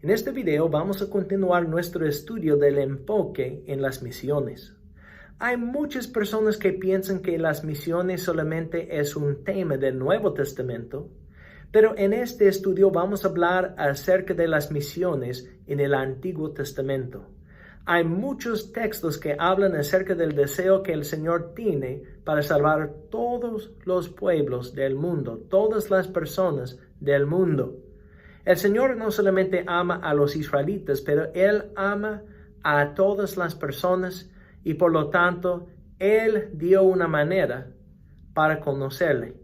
En este video vamos a continuar nuestro estudio del enfoque en las misiones. Hay muchas personas que piensan que las misiones solamente es un tema del Nuevo Testamento, pero en este estudio vamos a hablar acerca de las misiones en el Antiguo Testamento. Hay muchos textos que hablan acerca del deseo que el Señor tiene para salvar todos los pueblos del mundo, todas las personas del mundo. El Señor no solamente ama a los israelitas, pero Él ama a todas las personas y por lo tanto Él dio una manera para conocerle.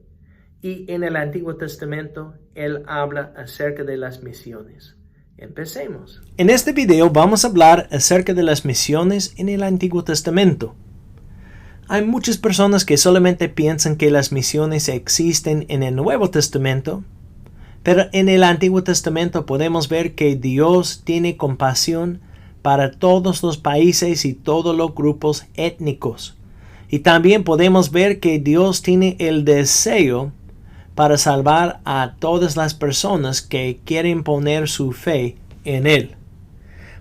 Y en el Antiguo Testamento Él habla acerca de las misiones. Empecemos. En este video vamos a hablar acerca de las misiones en el Antiguo Testamento. Hay muchas personas que solamente piensan que las misiones existen en el Nuevo Testamento, pero en el Antiguo Testamento podemos ver que Dios tiene compasión para todos los países y todos los grupos étnicos. Y también podemos ver que Dios tiene el deseo para salvar a todas las personas que quieren poner su fe en Él.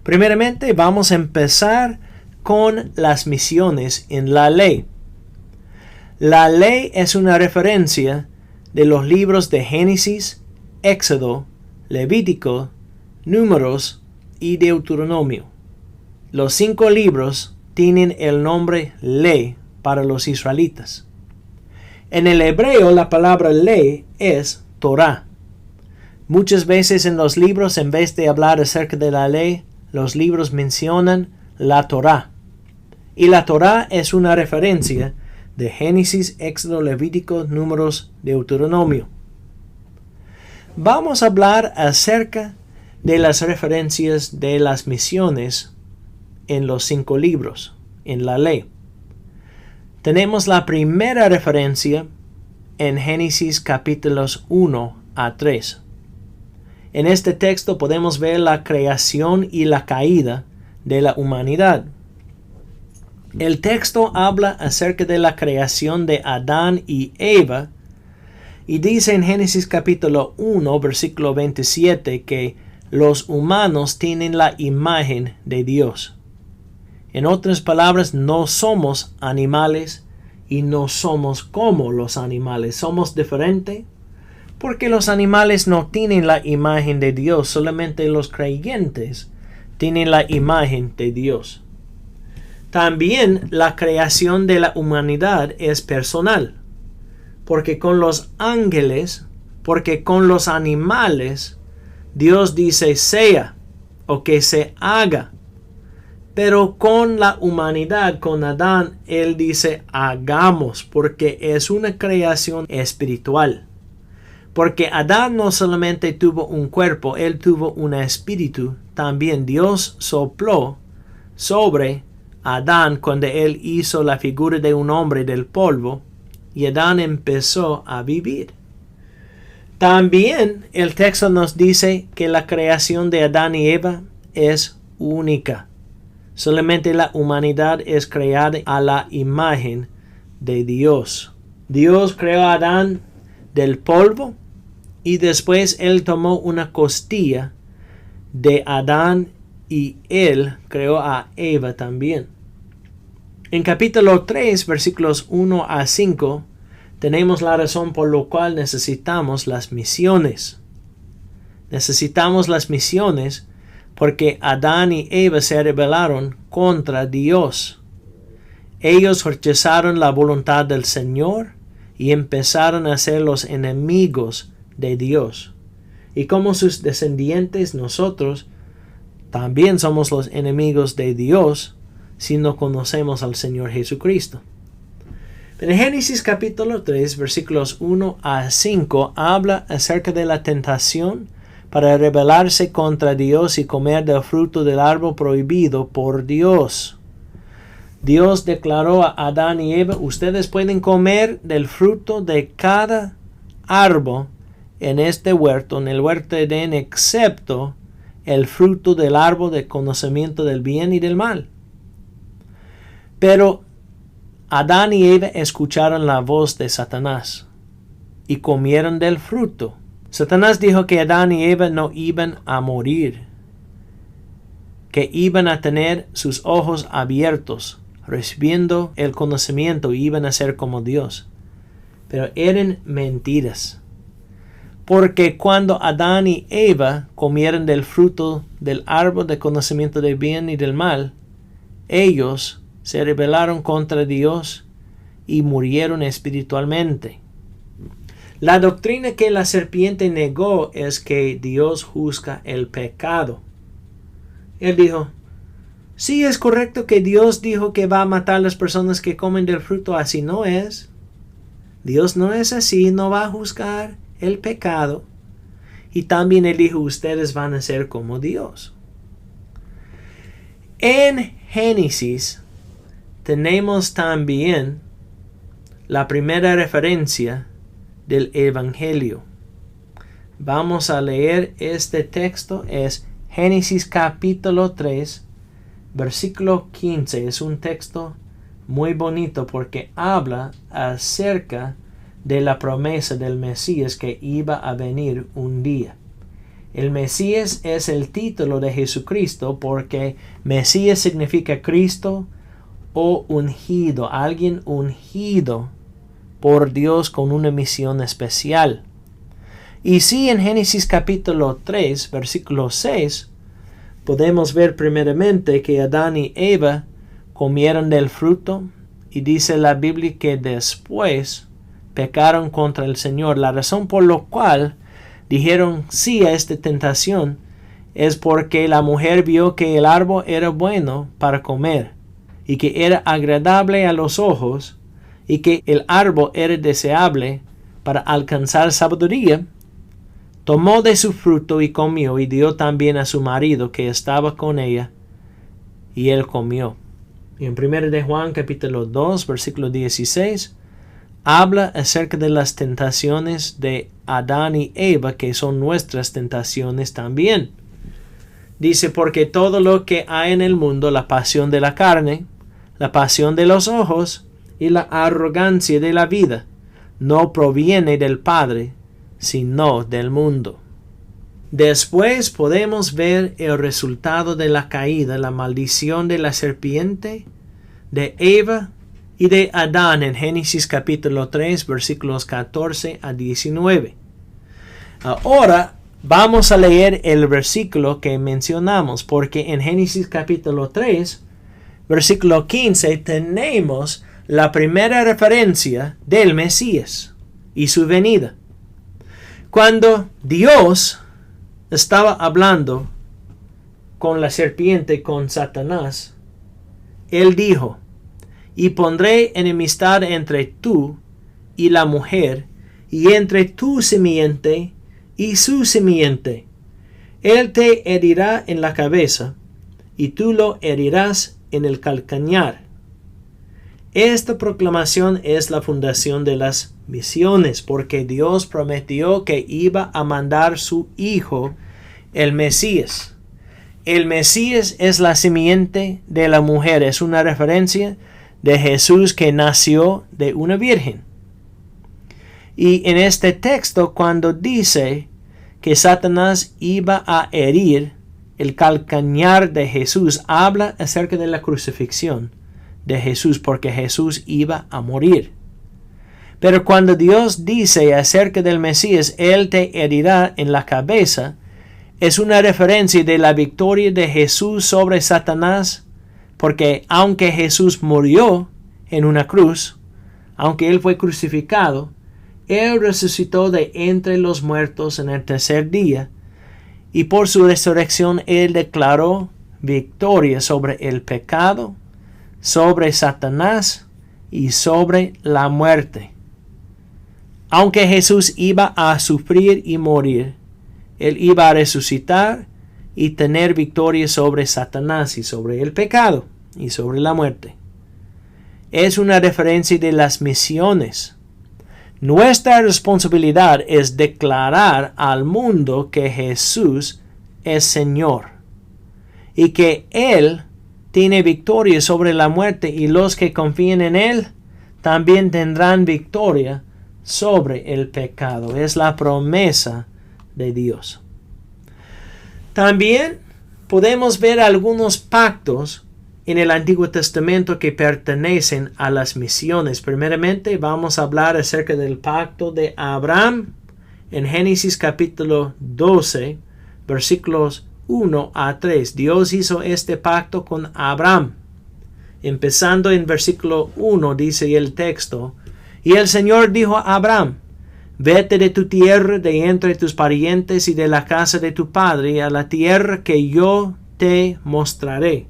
Primeramente vamos a empezar con las misiones en la ley. La ley es una referencia de los libros de Génesis, Éxodo, Levítico, Números y Deuteronomio. Los 5 libros tienen el nombre ley para los israelitas. En el hebreo la palabra ley es Torah. Muchas veces en los libros, en vez de hablar acerca de la ley, los libros mencionan la Torah. Y la Torah es una referencia de Génesis, Éxodo, Levítico, Números, Deuteronomio. Vamos a hablar acerca de las referencias de las misiones en los 5 libros, en la ley. Tenemos la primera referencia en Génesis capítulos 1 a 3. En este texto podemos ver la creación y la caída de la humanidad. El texto habla acerca de la creación de Adán y Eva, y dice en Génesis capítulo 1, versículo 27, que los humanos tienen la imagen de Dios. En otras palabras, no somos animales y no somos como los animales. Somos diferentes porque los animales no tienen la imagen de Dios. Solamente los creyentes tienen la imagen de Dios. También la creación de la humanidad es personal. Porque con los ángeles, porque con los animales, Dios dice sea o que se haga. Pero con la humanidad, con Adán, Él dice hagamos, porque es una creación espiritual. Porque Adán no solamente tuvo un cuerpo, él tuvo un espíritu. También Dios sopló sobre Adán cuando él hizo la figura de un hombre del polvo. Y Adán empezó a vivir. También el texto nos dice que la creación de Adán y Eva es única. Solamente la humanidad es creada a la imagen de Dios. Dios creó a Adán del polvo y después él tomó una costilla de Adán y él creó a Eva también. En capítulo 3, versículos 1 a 5, tenemos la razón por la cual necesitamos las misiones. Necesitamos las misiones porque Adán y Eva se rebelaron contra Dios. Ellos rechazaron la voluntad del Señor y empezaron a ser los enemigos de Dios. Y como sus descendientes, nosotros también somos los enemigos de Dios si no conocemos al Señor Jesucristo. En Génesis capítulo 3, versículos 1 a 5, habla acerca de la tentación para rebelarse contra Dios y comer del fruto del árbol prohibido por Dios. Dios declaró a Adán y Eva, ustedes pueden comer del fruto de cada árbol en este huerto, en el huerto de Edén, excepto el fruto del árbol de conocimiento del bien y del mal. Pero Adán y Eva escucharon la voz de Satanás y comieron del fruto. Satanás dijo que Adán y Eva no iban a morir. que iban a tener sus ojos abiertos, recibiendo el conocimiento y iban a ser como Dios. Pero eran mentiras. Porque cuando Adán y Eva comieron del fruto del árbol de conocimiento del bien y del mal, ellos se rebelaron contra Dios y murieron espiritualmente. La doctrina que la serpiente negó es que Dios juzga el pecado. Él dijo, sí, es correcto que Dios dijo que va a matar a las personas que comen del fruto, así no es. Dios no es así, no va a juzgar el pecado. Y también él dijo, ustedes van a ser como Dios. En Génesis tenemos también la primera referencia del Evangelio. Vamos a leer este texto, es Génesis capítulo 3, versículo 15. Es un texto muy bonito porque habla acerca de la promesa del Mesías que iba a venir un día. El Mesías es el título de Jesucristo porque Mesías significa Cristo o ungido, alguien ungido por Dios con una misión especial. Y si en Génesis capítulo 3, versículo 6, podemos ver primeramente que Adán y Eva comieron del fruto y dice la Biblia que después pecaron contra el Señor. La razón por la cual dijeron sí a esta tentación es porque la mujer vio que el árbol era bueno para comer y que era agradable a los ojos y que el árbol era deseable para alcanzar sabiduría. Tomó de su fruto y comió y dio también a su marido que estaba con ella y él comió. Y en 1 de Juan capítulo 2 versículo 16 habla acerca de las tentaciones de Adán y Eva que son nuestras tentaciones también. Dice, porque todo lo que hay en el mundo, la pasión de la carne, la pasión de los ojos y la arrogancia de la vida, no proviene del Padre, sino del mundo. Después podemos ver el resultado de la caída, la maldición de la serpiente, de Eva y de Adán en Génesis capítulo 3 versículos 14 a 19. Ahora vamos a leer el versículo que mencionamos, porque en Génesis capítulo 3 versículo 15 tenemos la primera referencia del Mesías y su venida. Cuando Dios estaba hablando con la serpiente, con Satanás, él dijo, y pondré enemistad entre tú y la mujer, y entre tu simiente y su simiente. Él te herirá en la cabeza, y tú lo herirás en el calcañar. Esta proclamación es la fundación de las misiones, porque Dios prometió que iba a mandar su Hijo, el Mesías. El Mesías es la simiente de la mujer, es una referencia de Jesús que nació de una virgen. Y en este texto, cuando dice que Satanás iba a herir el calcañar de Jesús, habla acerca de la crucifixión de Jesús, porque Jesús iba a morir. Pero cuando Dios dice acerca del Mesías, Él te herirá en la cabeza, es una referencia de la victoria de Jesús sobre Satanás, porque aunque Jesús murió en una cruz, aunque Él fue crucificado, Él resucitó de entre los muertos en el tercer día, y por su resurrección Él declaró victoria sobre el pecado, sobre Satanás y sobre la muerte. Aunque Jesús iba a sufrir y morir, Él iba a resucitar y tener victoria sobre Satanás y sobre el pecado y sobre la muerte. Es una referencia de las misiones. Nuestra responsabilidad es declarar al mundo que Jesús es Señor y que Él tiene victoria sobre la muerte, y los que confíen en Él también tendrán victoria sobre el pecado. Es la promesa de Dios. También podemos ver algunos pactos en el Antiguo Testamento que pertenecen a las misiones. Primeramente, vamos a hablar acerca del pacto de Abraham en Génesis capítulo 12, versículos 1 a 3. Dios hizo este pacto con Abraham. Empezando en versículo 1, dice el texto: Y el Señor dijo a Abraham: Vete de tu tierra, de entre tus parientes y de la casa de tu padre, a la tierra que yo te mostraré.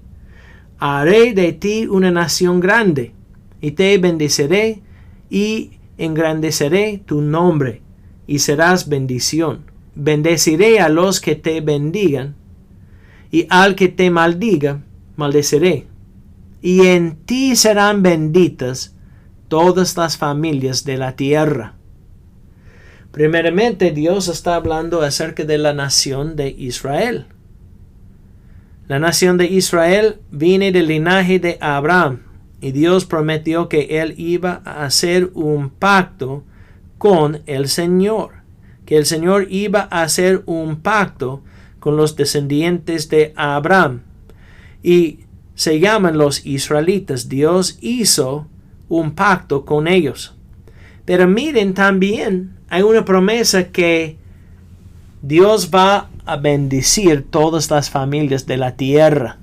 Haré de ti una nación grande, y te bendeciré, y engrandeceré tu nombre, y serás bendición. Bendeciré a los que te bendigan, y al que te maldiga, maldeciré. Y en ti serán benditas todas las familias de la tierra. Primeramente, Dios está hablando acerca de la nación de Israel. La nación de Israel viene del linaje de Abraham, y Dios prometió que él iba a hacer un pacto con el Señor, que el Señor iba a hacer un pacto con los descendientes de Abraham, y se llaman los israelitas. Dios hizo un pacto con ellos. Pero miren, también hay una promesa que Dios va a bendecir todas las familias de la tierra,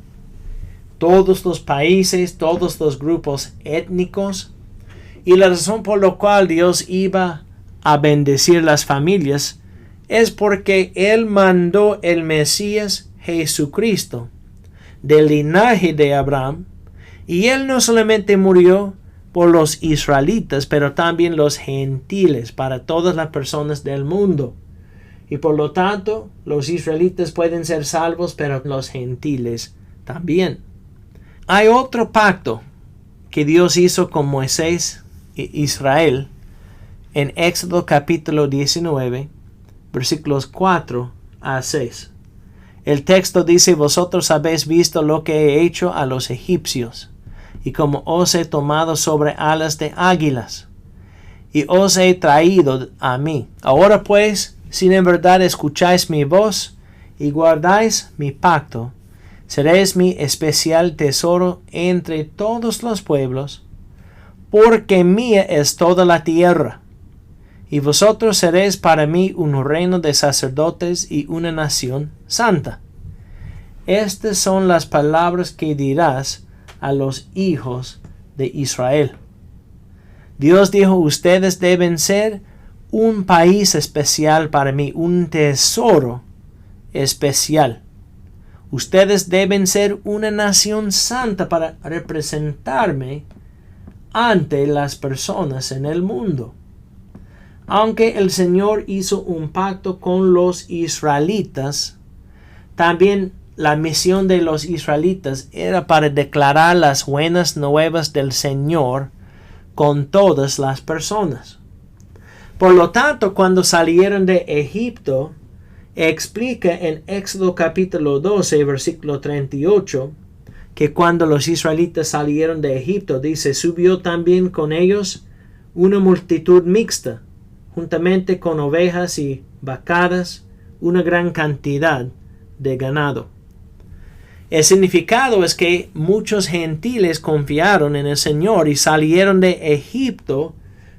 todos los países, todos los grupos étnicos. Y la razón por la cual Dios iba a bendecir las familias es porque Él mandó el Mesías Jesucristo del linaje de Abraham, y Él no solamente murió por los israelitas, pero también los gentiles, para todas las personas del mundo. Y por lo tanto, los israelitas pueden ser salvos, pero los gentiles también. Hay otro pacto que Dios hizo con Moisés e Israel en Éxodo capítulo 19, versículos 4 a 6. El texto dice: Vosotros habéis visto lo que he hecho a los egipcios, y como os he tomado sobre alas de águilas, y os he traído a mí. Ahora pues, si en verdad escucháis mi voz, y guardáis mi pacto, seréis mi especial tesoro entre todos los pueblos, porque mía es toda la tierra. Y vosotros seréis para mí un reino de sacerdotes y una nación santa. Estas son las palabras que dirás a los hijos de Israel. Dios dijo: ustedes deben ser un país especial para mí, un tesoro especial. Ustedes deben ser una nación santa para representarme ante las personas en el mundo. Aunque el Señor hizo un pacto con los israelitas, también la misión de los israelitas era para declarar las buenas nuevas del Señor con todas las personas. Por lo tanto, cuando salieron de Egipto, explica en Éxodo capítulo 12, versículo 38, que cuando los israelitas salieron de Egipto, dice: subió también con ellos una multitud mixta, juntamente con ovejas y vacadas, una gran cantidad de ganado. El significado es que muchos gentiles confiaron en el Señor y salieron de Egipto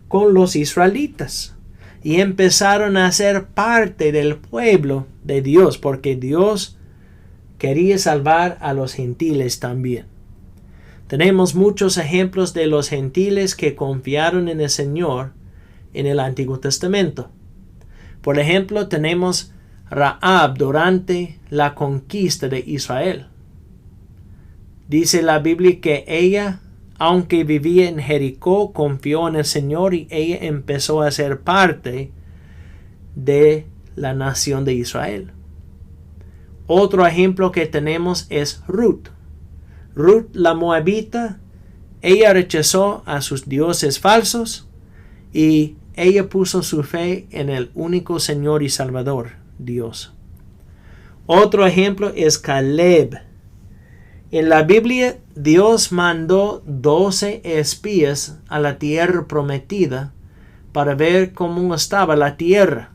con los israelitas y empezaron a ser parte del pueblo de Dios, porque Dios quería salvar a los gentiles también. Tenemos muchos ejemplos de los gentiles que confiaron en el Señor en el Antiguo Testamento. Por ejemplo, tenemos Rahab durante la conquista de Israel. Dice la Biblia que ella, aunque vivía en Jericó, confió en el Señor y ella empezó a ser parte de la nación de Israel. Otro ejemplo que tenemos es Ruth. Ruth la moabita, ella rechazó a sus dioses falsos y ella puso su fe en el único Señor y Salvador, Dios. Otro ejemplo es Caleb. En la Biblia, Dios mandó 12 espías a la tierra prometida para ver cómo estaba la tierra.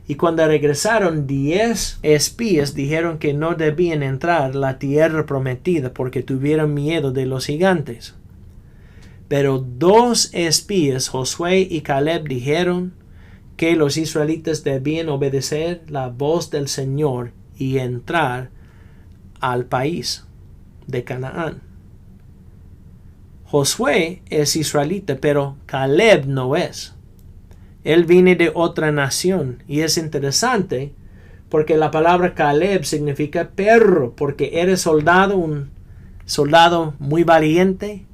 Y cuando regresaron, 10 espías dijeron que no debían entrar la tierra prometida porque tuvieron miedo de los gigantes. Pero 2 espías, Josué y Caleb, dijeron que los israelitas debían obedecer la voz del Señor y entrar al país de Canaán. Josué es israelita, pero Caleb no es. Él viene de otra nación y es interesante porque la palabra Caleb significa perro, porque era soldado, un soldado muy valiente.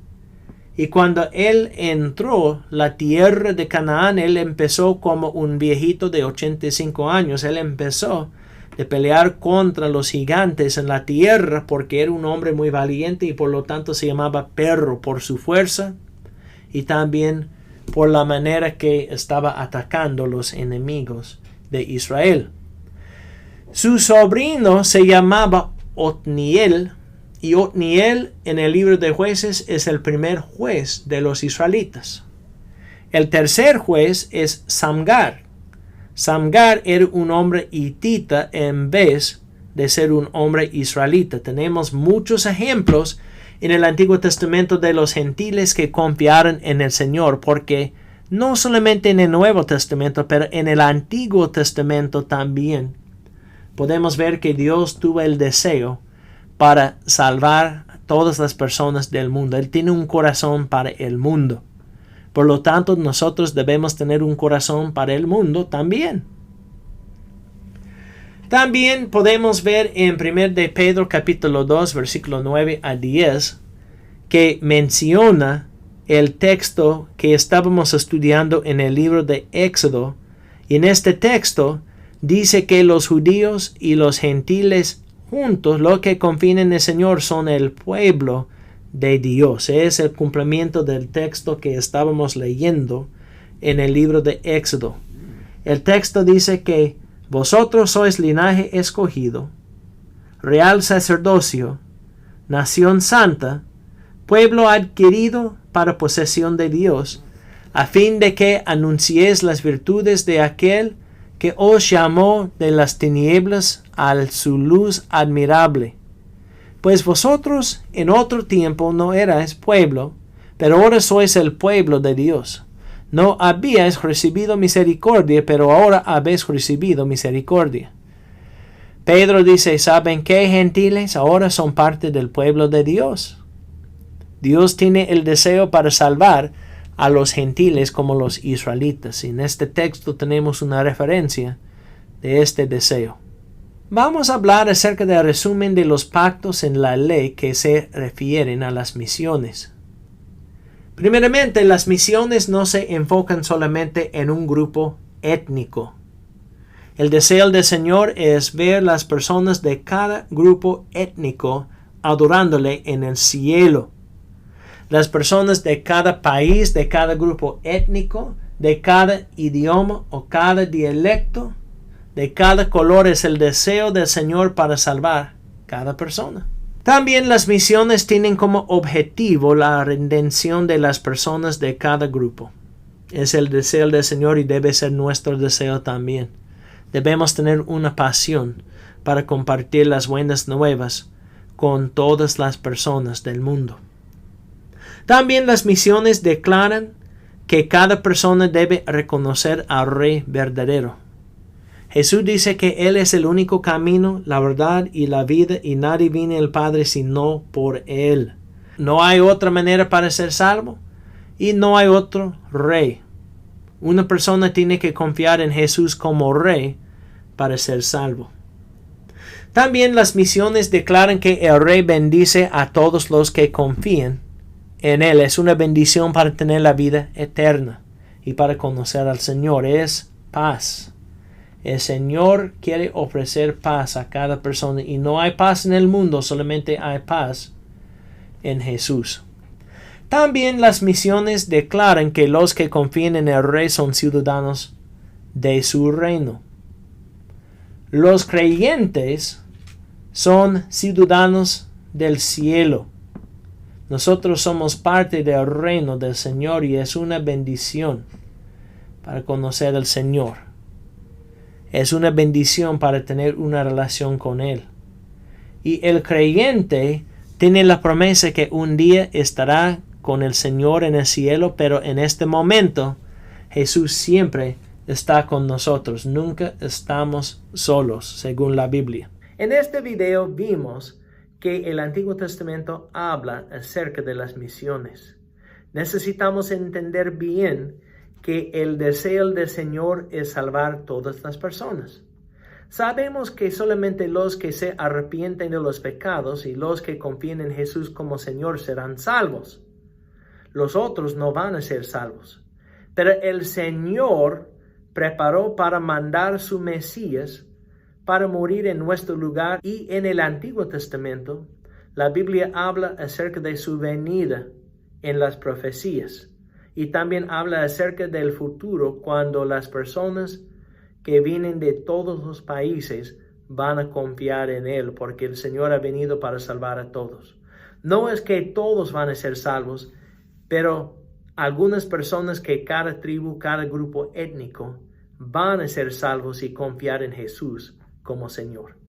Y cuando él entró la tierra de Canaán, él empezó como un viejito de 85 años. Él empezó de pelear contra los gigantes en la tierra porque era un hombre muy valiente y por lo tanto se llamaba perro por su fuerza y también por la manera que estaba atacando los enemigos de Israel. Su sobrino se llamaba Otniel, y Otniel en el libro de Jueces es el primer juez de los israelitas. El tercer juez es Samgar. Samgar era un hombre hitita en vez de ser un hombre israelita. Tenemos muchos ejemplos en el Antiguo Testamento de los gentiles que confiaron en el Señor, porque no solamente en el Nuevo Testamento, pero en el Antiguo Testamento también podemos ver que Dios tuvo el deseo para salvar a todas las personas del mundo. Él tiene un corazón para el mundo. Por lo tanto, nosotros debemos tener un corazón para el mundo también. También podemos ver en 1 de Pedro capítulo 2, versículo 9 a 10, que menciona el texto que estábamos estudiando en el libro de Éxodo. Y en este texto dice que los judíos y los gentiles juntos, los que confían en el Señor, son el pueblo de Dios. Es el cumplimiento del texto que estábamos leyendo en el libro de Éxodo. El texto dice que vosotros sois linaje escogido, real sacerdocio, nación santa, pueblo adquirido para posesión de Dios, a fin de que anunciéis las virtudes de aquel que os llamó de las tinieblas a su luz admirable. Pues vosotros en otro tiempo no erais pueblo, pero ahora sois el pueblo de Dios. No habíais recibido misericordia, pero ahora habéis recibido misericordia. Pedro dice, ¿saben qué, gentiles? Ahora son parte del pueblo de Dios. Dios tiene el deseo para salvar a los gentiles como los israelitas. Y en este texto tenemos una referencia de este deseo. Vamos a hablar acerca del resumen de los pactos en la ley que se refieren a las misiones. Primeramente, las misiones no se enfocan solamente en un grupo étnico. El deseo del Señor es ver las personas de cada grupo étnico adorándole en el cielo. Las personas de cada país, de cada grupo étnico, de cada idioma o cada dialecto, de cada color, es el deseo del Señor para salvar cada persona. También las misiones tienen como objetivo la redención de las personas de cada grupo. Es el deseo del Señor y debe ser nuestro deseo también. Debemos tener una pasión para compartir las buenas nuevas con todas las personas del mundo. También las misiones declaran que cada persona debe reconocer al Rey verdadero. Jesús dice que Él es el único camino, la verdad y la vida, y nadie viene al Padre sino por Él. No hay otra manera para ser salvo y no hay otro Rey. Una persona tiene que confiar en Jesús como Rey para ser salvo. También las misiones declaran que el Rey bendice a todos los que confían en Él. Es una bendición para tener la vida eterna y para conocer al Señor. Es paz. El Señor quiere ofrecer paz a cada persona y no hay paz en el mundo, solamente hay paz en Jesús. También las misiones declaran que los que confían en el Rey son ciudadanos de su reino. Los creyentes son ciudadanos del cielo. Nosotros somos parte del reino del Señor y es una bendición para conocer al Señor. Es una bendición para tener una relación con Él. Y el creyente tiene la promesa que un día estará con el Señor en el cielo, pero en este momento Jesús siempre está con nosotros. Nunca estamos solos, según la Biblia. En este video vimos que el Antiguo Testamento habla acerca de las misiones. Necesitamos entender bien que el deseo del Señor es salvar todas las personas. Sabemos que solamente los que se arrepienten de los pecados y los que confían en Jesús como Señor serán salvos. Los otros no van a ser salvos. Pero el Señor preparó para mandar su Mesías para morir en nuestro lugar, y en el Antiguo Testamento la Biblia habla acerca de su venida en las profecías, y también habla acerca del futuro cuando las personas que vienen de todos los países van a confiar en Él, porque el Señor ha venido para salvar a todos. No es que todos van a ser salvos, pero algunas personas que cada tribu, cada grupo étnico van a ser salvos y confiar en Jesús como Señor.